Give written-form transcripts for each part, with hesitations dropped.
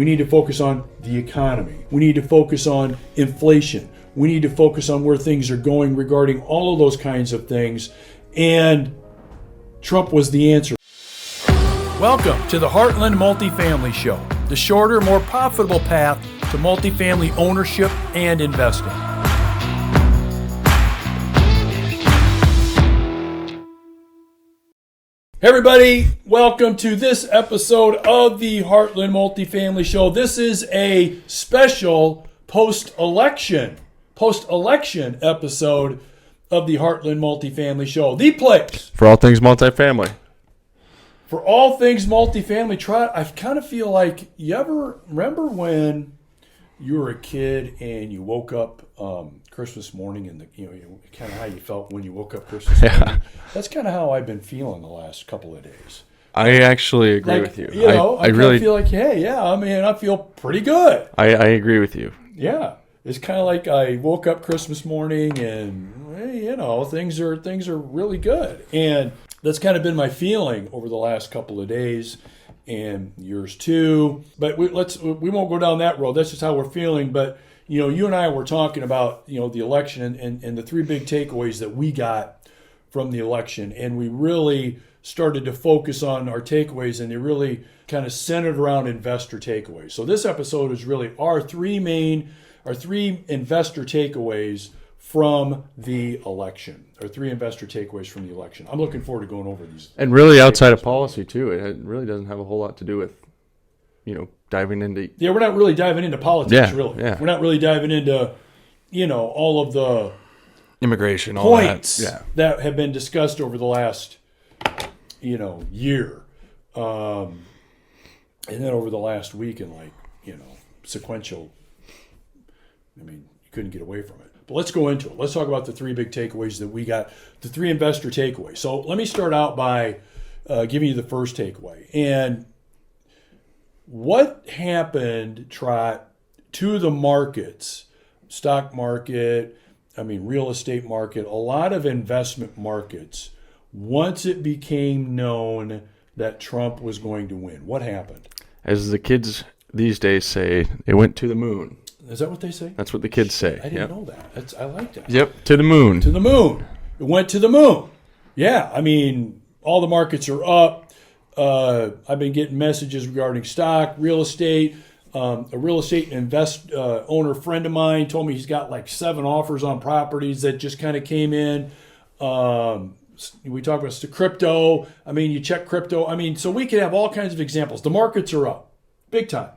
We need to focus on the economy. We need to focus on inflation. We need to focus on where things are going regarding all of those kinds of things. And Trump was the answer. Welcome to the Heartland Multifamily Show, the shorter, more profitable path to multifamily ownership and investing. Hey everybody, welcome to this episode of the Heartland Multifamily Show. This is a special post-election episode of the Heartland Multifamily Show. The place for all things multifamily. For all things multifamily. I kind of feel like, you ever remember when you were a kid and you woke up Christmas morning, and kind of how you felt when you woke up Christmas morning? Yeah. That's kind of how I've been feeling the last couple of days. I actually agree with you. I really feel like, I feel pretty good. I agree with you. Yeah. It's kind of like I woke up Christmas morning and, things are really good. And that's kind of been my feeling over the last couple of days and yours too. But we won't go down that road. That's just how we're feeling. But, you and I were talking about, the election and the three big takeaways that we got from the election. And we really started to focus on our takeaways, and they really kind of centered around investor takeaways. So this episode is really our three investor takeaways from the election, or three investor takeaways from the election. I'm looking forward to going over these. And really outside of policy too. It really doesn't have a whole lot to do with, diving into. Yeah, we're not really diving into politics, really. Yeah. We're not really diving into, all of the immigration, points all that have been discussed over the last, year. And then over the last week and sequential, you couldn't get away from it. But let's go into it. Let's talk about the three big takeaways that we got, the three investor takeaways. So let me start out by giving you the first takeaway. And what happened, Trot, to the markets, stock market, real estate market, a lot of investment markets, once it became known that Trump was going to win? What happened? As the kids these days say, it went to the moon. Is that what they say? That's what the kids say. I didn't know that. I like that. Yep, to the moon. To the moon. It went to the moon. Yeah, all the markets are up. I've been getting messages regarding stock, real estate. A real estate owner friend of mine told me he's got 7 offers on properties that just kind of came in. We talk about crypto. You check crypto. So we could have all kinds of examples. The markets are up big time.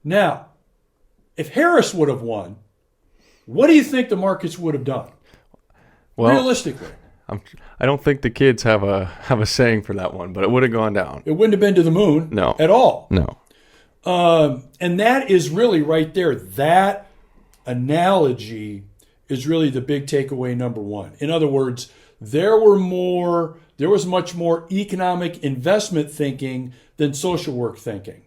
Now, if Harris would have won, what do you think the markets would have done? Well, realistically, I don't think the kids have a saying for that one, but it would have gone down. It wouldn't have been to the moon. No. At all. No. And that is really right there. That analogy is really the big takeaway number one. In other words, there was much more economic investment thinking than social work thinking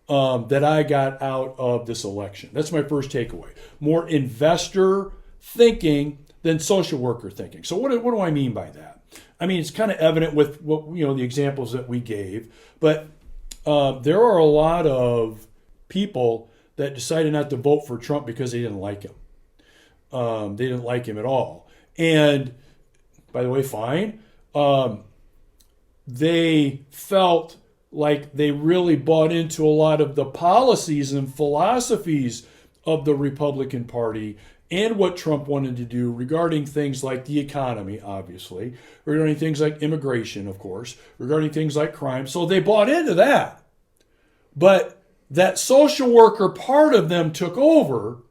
that I got out of this election. That's my first takeaway. More investor thinking than social worker thinking. So what do I mean by that? It's kind of evident with what the examples that we gave, but there are a lot of people that decided not to vote for Trump because they didn't like him. They didn't like him at all. And by the way, fine. They felt like they really bought into a lot of the policies and philosophies of the Republican Party and what Trump wanted to do regarding things like the economy, obviously, regarding things like immigration, of course, regarding things like crime. So they bought into that. But that social worker part of them took over,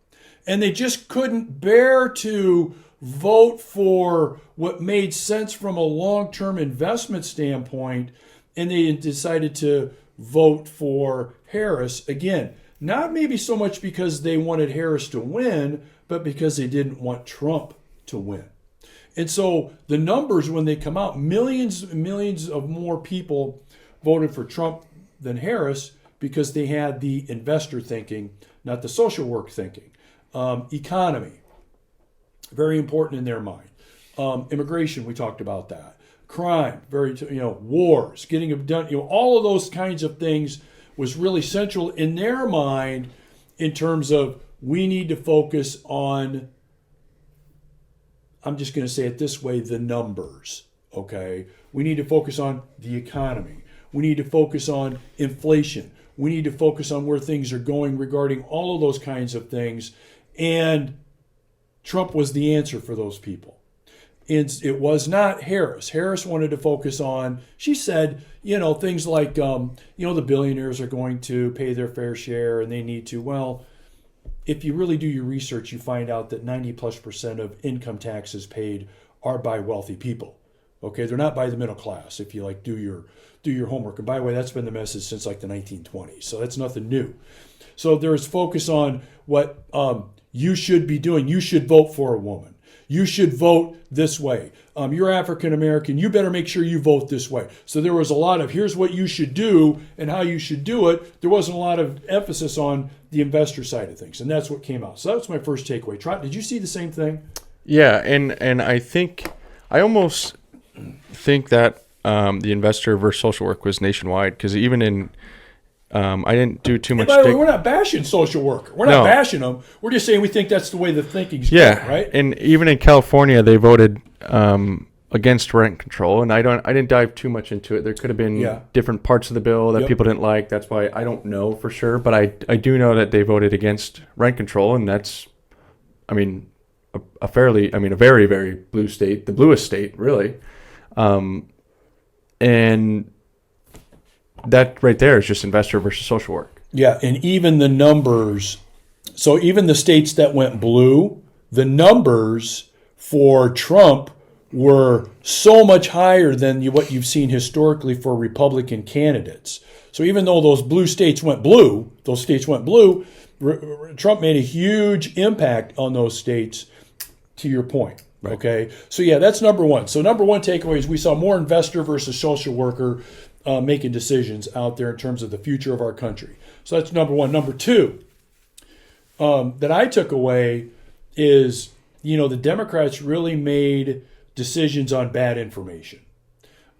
and they just couldn't bear to vote for what made sense from a long-term investment standpoint, and they decided to vote for Harris. Again, not maybe so much because they wanted Harris to win, but because they didn't want Trump to win. And so the numbers, when they come out, millions and millions of more people voted for Trump than Harris because they had the investor thinking, not the social work thinking. Economy, very important in their mind. Immigration, we talked about that. Crime, wars, getting them done. All of those kinds of things was really central in their mind in terms of we need to focus on, I'm just going to say it this way, the numbers, okay? We need to focus on the economy. We need to focus on inflation. We need to focus on where things are going regarding all of those kinds of things. And Trump was the answer for those people. It was not Harris. Harris wanted to focus on, she said, things like, the billionaires are going to pay their fair share and they need to. Well, if you really do your research, you find out that 90+% of income taxes paid are by wealthy people. Okay, they're not by the middle class. If you do your homework, and by the way, that's been the message since the 1920s, so that's nothing new. So there's focus on what you should be doing. You should vote for a woman. You should vote this way. You're African American. You better make sure you vote this way. So there was a lot of here's what you should do and how you should do it. There wasn't a lot of emphasis on the investor side of things, and that's what came out. So that was my first takeaway. Trot, did you see the same thing? Yeah, and I almost think that the investor versus social work was nationwide, because even in I didn't do too much. By the way, we're not bashing social work. We're not bashing them. We're just saying we think that's the way the thinking's going, right? And even in California, they voted against rent control, and I didn't dive too much into it. There could have been different parts of the bill that people didn't like. That's why I don't know for sure, but I do know that they voted against rent control, and that's, a very, very blue state, the bluest state, really. And that right there is just investor versus social work. Yeah, and even the numbers, so even the states that went blue, the numbers for Trump were so much higher than what you've seen historically for Republican candidates. So even though those states went blue, Trump made a huge impact on those states, to your point. Right. Okay, so that's number one. So number one takeaway is we saw more investor versus social worker making decisions out there in terms of the future of our country. So that's number one. Number two that I took away is, the Democrats really made decisions on bad information.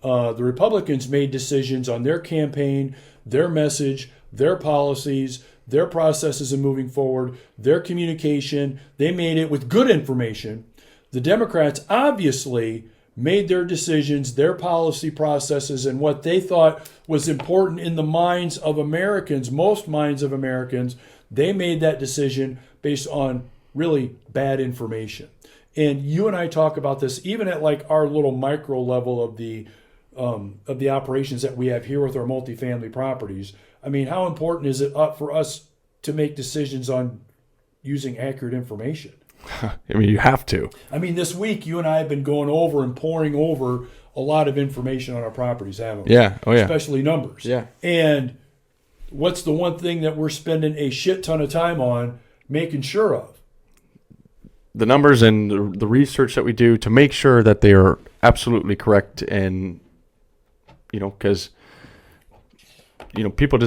The Republicans made decisions on their campaign, their message, their policies, their processes in moving forward, their communication. They made it with good information. The Democrats obviously made their decisions, their policy processes, and what they thought was important in the minds of Americans, most minds of Americans. They made that decision based on really bad information. And you and I talk about this even at our little micro level of the operations that we have here with our multifamily properties. How important is it for us to make decisions on using accurate information? You have to. This week you and I have been going over and pouring over a lot of information on our properties, haven't we? Yeah. Oh, yeah. Especially numbers. Yeah. And what's the one thing that we're spending a shit ton of time on making sure of? The numbers and the research that we do to make sure that they are absolutely correct, and because people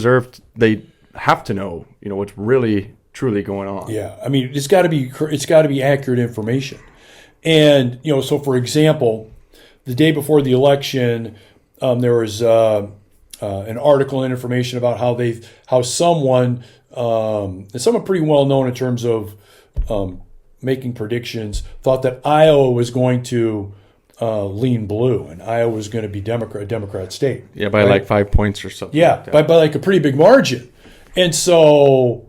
they have to know what's really truly going on. Yeah, it's got to be accurate information. And so for example, the day before the election, there was an article and information about how someone pretty well known in terms of making predictions thought that Iowa was going to lean blue, and Iowa was going to be a Democrat state. Yeah, by 5 points or something. Yeah, like by a pretty big margin. And so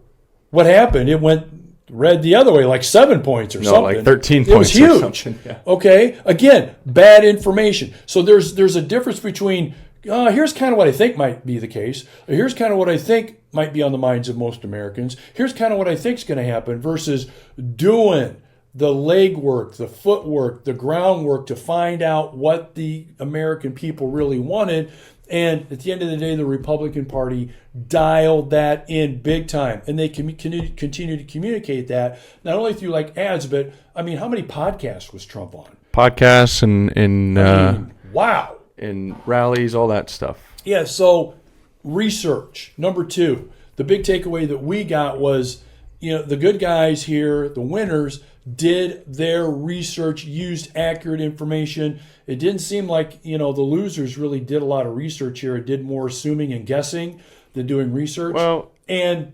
what happened? It went red the other way, 7 points or something. No, 13 points. It was huge. Or something. Yeah. Okay, again, bad information. So there's a difference between here's kind of what I think might be the case. Here's kind of what I think might be on the minds of most Americans. Here's kind of what I think is going to happen versus doing the legwork, the footwork, the groundwork to find out what the American people really wanted. And at the end of the day, the Republican Party dialed that in big time. And they continue to communicate that, not only through ads, but, how many podcasts was Trump on? Podcasts and wow. And rallies, all that stuff. Yeah, so research. Number two, the big takeaway that we got was, the good guys here, the winners, did their research, used accurate information. It didn't seem like, the losers really did a lot of research here. It did more assuming and guessing. than doing research. Well, and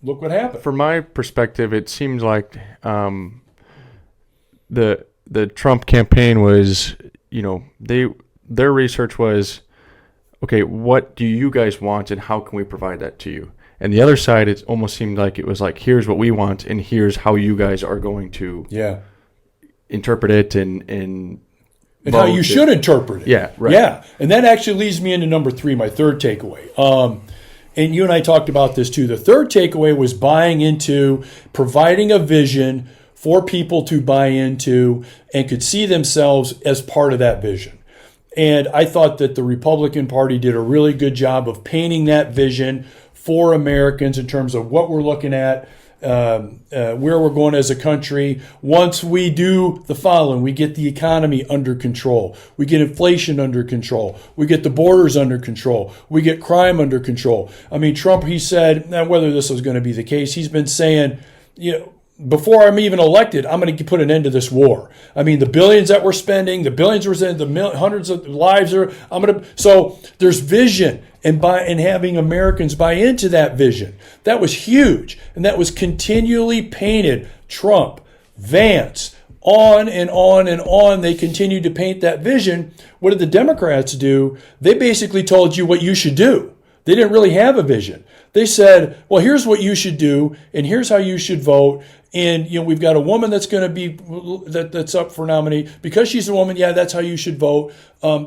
look what happened. From my perspective, it seems like the Trump campaign was, their research was, okay, what do you guys want and how can we provide that to you? And the other side, it almost seemed like it was like, here's what we want and here's how you guys are going to interpret it and how you should interpret it. Yeah, right. Yeah, and that actually leads me into number 3, my third takeaway. And you and I talked about this too. The third takeaway was buying into, providing a vision for people to buy into and could see themselves as part of that vision. And I thought that the Republican Party did a really good job of painting that vision for Americans in terms of what we're looking at, where we're going as a country. Once we do the following, we get the economy under control. We get inflation under control. We get the borders under control. We get crime under control. I mean, Trump, he said, now whether this is going to be the case, he's been saying, before I'm even elected, I'm going to put an end to this war. I mean, the billions that we're spending, the billions we're spending, the hundreds of lives so there's vision and having Americans buy into that vision. That was huge. And that was continually painted. Trump, Vance, on and on and on. They continued to paint that vision. What did the Democrats do? They basically told you what you should do. They didn't really have a vision. They said, well, here's what you should do, and here's how you should vote. And we've got a woman that's going to be that's up for nominee because she's a woman. Yeah, that's how you should vote.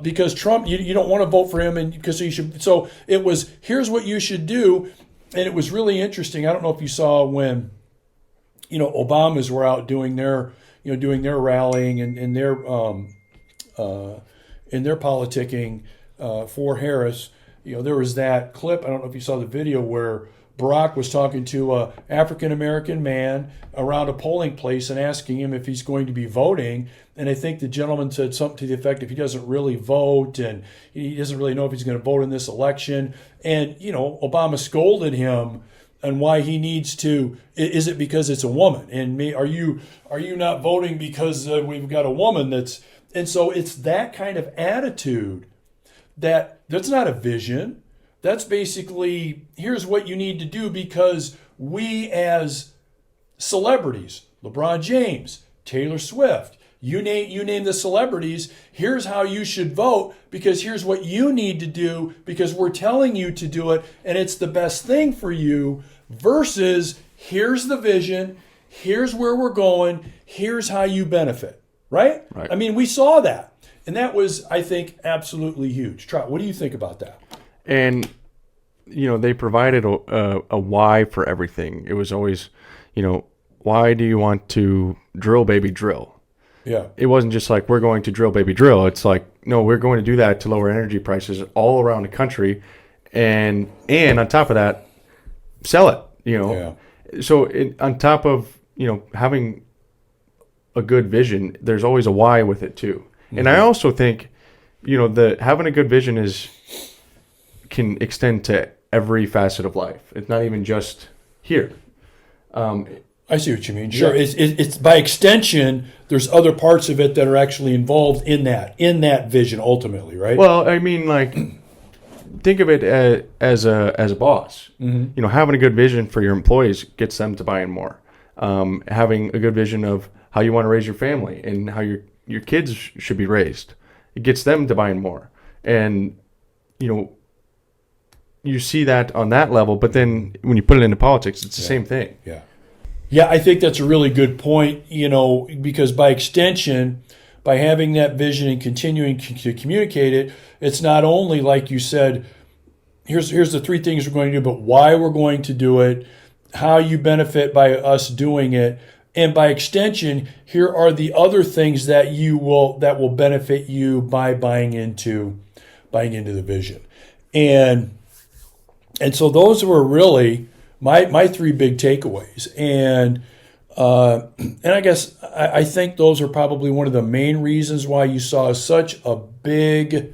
Because Trump, you don't want to vote for him, and because you should. So it was, here's what you should do, and it was really interesting. I don't know if you saw when, Obamas were out doing their rallying and their politicking for Harris. There was that clip. I don't know if you saw the video where Barack was talking to an African-American man around a polling place and asking him if he's going to be voting. And I think the gentleman said something to the effect if he doesn't really vote and he doesn't really know if he's going to vote in this election. And, Obama scolded him on why he needs to. Is it because it's a woman? And are you not voting because we've got a woman that's. And so it's that kind of attitude that's not a vision. That's basically, here's what you need to do because we as celebrities, LeBron James, Taylor Swift, you name the celebrities, here's how you should vote because here's what you need to do because we're telling you to do it and it's the best thing for you versus here's the vision, here's where we're going, here's how you benefit, right? I mean, we saw that. And that was, I think, absolutely huge. Trot, what do you think about that? And, they provided a why for everything. It was always, why do you want to drill, baby, drill? Yeah. It wasn't just like, we're going to drill, baby, drill. It's like, no, we're going to do that to lower energy prices all around the country. And on top of that, sell it, Yeah. So on top of, having a good vision, there's always a why with it too. Mm-hmm. And I also think, having a good vision can extend to every facet of life. It's not even just here. I see what you mean. Sure, yeah. It's by extension. There's other parts of it that are actually involved in that vision ultimately, right? Well, I mean, like, think of it as a boss. Mm-hmm. Having a good vision for your employees gets them to buy in more. Having a good vision of how you want to raise your family and how your kids should be raised, it gets them to buy in more. And you see that on that level, but then when you put it into politics, it's the same thing. Yeah. Yeah, I think that's a really good point, because by extension, by having that vision and continuing to communicate it, it's not only, like you said, here's the 3 things we're going to do, but why we're going to do it, how you benefit by us doing it, and by extension, here are the other things that will benefit you by buying into the vision. And so those were really my 3 big takeaways. And I guess I think those are probably one of the main reasons why you saw such a big,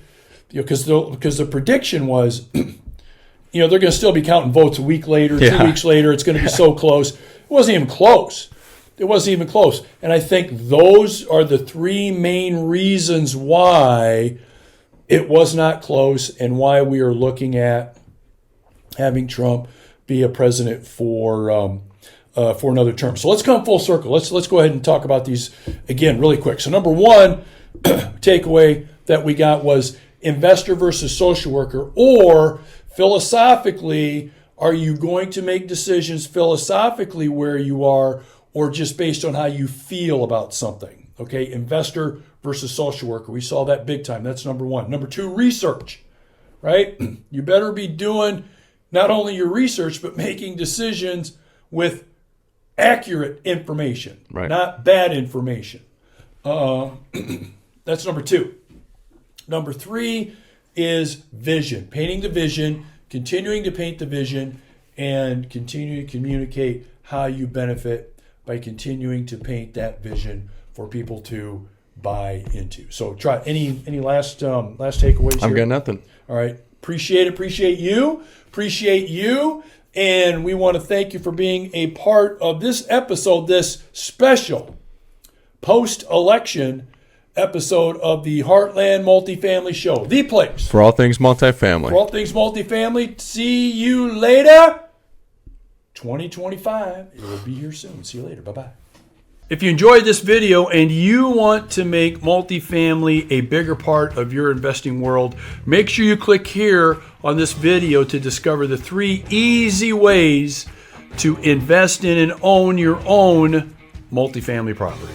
because the prediction was, they're going to still be counting votes a week later, 2 weeks later. It's going to be so close. It wasn't even close. It wasn't even close. And I think those are the 3 main reasons why it was not close and why we are looking at having Trump be a president for another term. So let's come full circle. Let's go ahead and talk about these again really quick. So number one takeaway that we got was investor versus social worker, or philosophically, are you going to make decisions philosophically where you are, or just based on how you feel about something? Okay, investor versus social worker. We saw that big time. That's number one. Number two, research, right? You better be doing not only your research, but making decisions with accurate information, right, not bad information. That's number two. Number three is vision, painting the vision, continuing to paint the vision, and continuing to communicate how you benefit by continuing to paint that vision for people to buy into. So try any last takeaways I've here? got nothing. All right. Appreciate you. And we want to thank you for being a part of this episode, this special post-election episode of the Heartland Multifamily Show. The place For all things multifamily. for all things multifamily. See you later. 2025. It will be here soon. See you later. Bye-bye. If you enjoyed this video and you want to make multifamily a bigger part of your investing world, make sure you click here on this video to discover the 3 easy ways to invest in and own your own multifamily property.